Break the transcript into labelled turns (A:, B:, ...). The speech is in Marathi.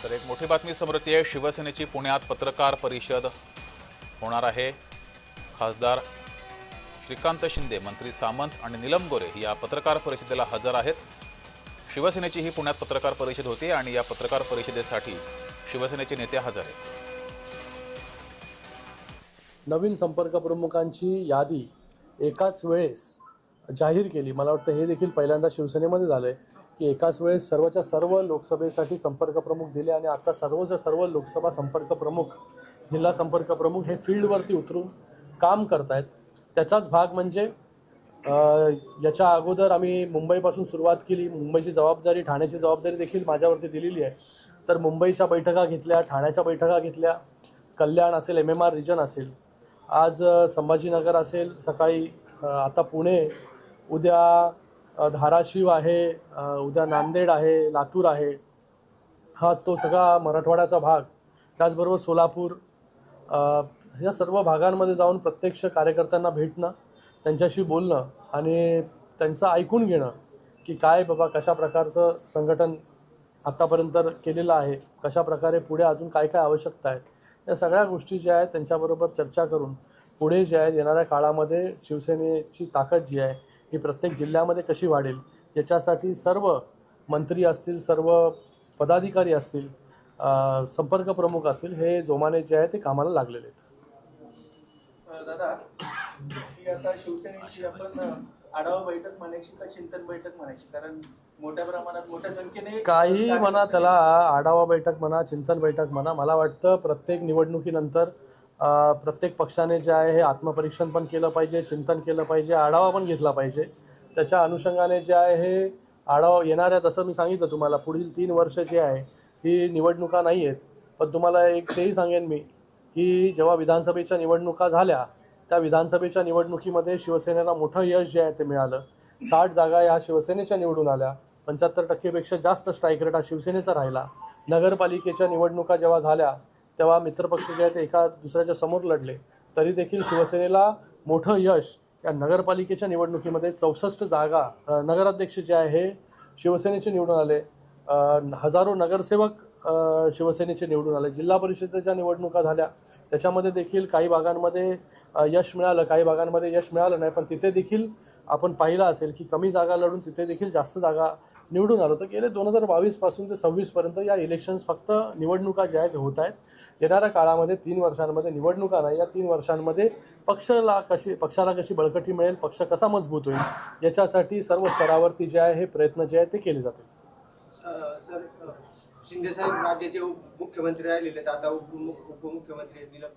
A: तर एक मोठी बातमी समोर येते। शिवसेनेची पुण्यात पत्रकार परिषद होणार आहे। खासदार श्रीकांत शिंदे, मंत्री सामंत आणि नीलम गोरे या पत्रकार परिषदेला हजर आहेत। शिवसेनेची ही पुण्यात पत्रकार परिषद होती आणि या पत्रकार परिषदेसाठी शिवसेनेचे नेते हजर आहेत।
B: नवीन संपर्क प्रमुखांची यादी एकाच वेळेस जाहीर केली। मला वाटतं हे देखील पहिल्यांदा शिवसेनेमध्ये झालंय की एकाच वेळेस सर्वच्या सर्व लोकसभेसाठी संपर्क प्रमुख दिले आणि आता सर्वच्या सर्व लोकसभा संपर्क प्रमुख, जिल्हा संपर्क प्रमुख हे फील्डवरती उतरून काम करतायत। त्याचाच भाग म्हणजे याच्या अगोदर आम्ही मुंबईपासून सुरुवात केली। मुंबईची जबाबदारी, ठाण्याची जबाबदारी देखील माझ्यावरती दिलेली आहे। तर मुंबईच्या बैठका घेतल्या, ठाण्याच्या बैठका घेतल्या, कल्याण असेल, MMR रिजन असेल, आज संभाजीनगर असेल, सकाळी आता पुणे, उद्या धाराशिव आहे, उद्या नांदेड आहे, लातूर आहे, हा तो सगळा मराठवाड्याचा भाग, त्याचबरोबर सोलापूर, या सर्व भागांमध्ये जाऊन प्रत्यक्ष कार्यकर्त्यांना भेटणं, त्यांच्याशी बोलणं आणि त्यांचं ऐकून घेणं की काय बाबा कशा प्रकारचं संघटन आतापर्यंत केलेलं आहे, कशा प्रकारे पुढे अजून काय काय आवश्यकता आहेत, या सगळ्या गोष्टी ज्या आहेत त्यांच्याबरोबर चर्चा करून पुढे जे आहे येणाऱ्या काळामध्ये शिवसेनेची ताकद जी आहे ही प्रत्येक जिल्ह्यामध्ये कशी वाढेल याच्यासाठी सर्व मंत्री असतील, सर्व पदाधिकारी असतील, संपर्क प्रमुख असतील, हे जोमाने जे आहे ते कामाला लागलेले आहेत।
C: दादा, ही आता शिवसेनेची आपण आढावा बैठक म्हणायची का चिंतन बैठक म्हणायची? कारण मोठ्या प्रमाणात मोठ्या संख्येने
B: काही म्हणा, त्याला आढावा बैठक म्हणा, चिंतन बैठक म्हणा, मला वाटतं प्रत्येक निवडणुकीनंतर प्रत्येक पक्षाने जे आहे हे आत्मपरीक्षण पण केलं पाहिजे, चिंतन केलं पाहिजे, आढावा पण घेतला पाहिजे। त्याच्या अनुषंगाने जे आहे हे आढावा येणाऱ्या, तसं मी सांगितलं तुम्हाला, पुढील 3 वर्ष जे आहे ही निवडणुका नाही आहेत, पण तुम्हाला एक तेही सांगेन मी की जेव्हा विधानसभेच्या निवडणुका झाल्या त्या विधानसभेच्या निवडणुकीमध्ये शिवसेनेला मोठं यश जे आहे ते मिळालं। 60 जागा ह्या शिवसेनेच्या निवडून आल्या, 75% जास्त स्ट्राईक रेट हा शिवसेनेचा राहिला। नगरपालिकेच्या निवडणुका जेव्हा झाल्या तेव्हा मित्रपक्ष जे आहेत ते एका दुसऱ्याच्या समोर लढले, तरी देखील शिवसेनेला मोठं यश या नगरपालिकेच्या निवडणुकीमध्ये 64 जागा नगराध्यक्ष जे आहे हे शिवसेनेचे निवडून आले, हजारो नगरसेवक शिवसेनेचे निवडून आले। जिल्हा परिषदेच्या निवडणुका झाल्या त्याच्यामध्ये देखील काही भागांमध्ये यश मिळालं, काही भागांमध्ये यश मिळालं नाही, पण तिथे देखील आपण पाहिलं असेल की कमी जागा लढून तिथे देखील जास्त जागा निवडून आलो। तर गेले 2022 पासून ते 26 पर्यंत या इलेक्शन्स फक्त निवडणुका ज्या आहेत होत आहेत। येणाऱ्या काळामध्ये 3 वर्षांमध्ये निवडणुका नाही, या 3 वर्षांमध्ये पक्षाला कशी बळकटी मिळेल, पक्ष कसा मजबूत होईल याच्यासाठी सर्व स्तरावरती जे आहे हे प्रयत्न जे आहेत ते केले जातील।
D: शिंदे साहेब राज्याचे मुख्यमंत्री राहिलेले, आता उपमुख्यमंत्री नीलम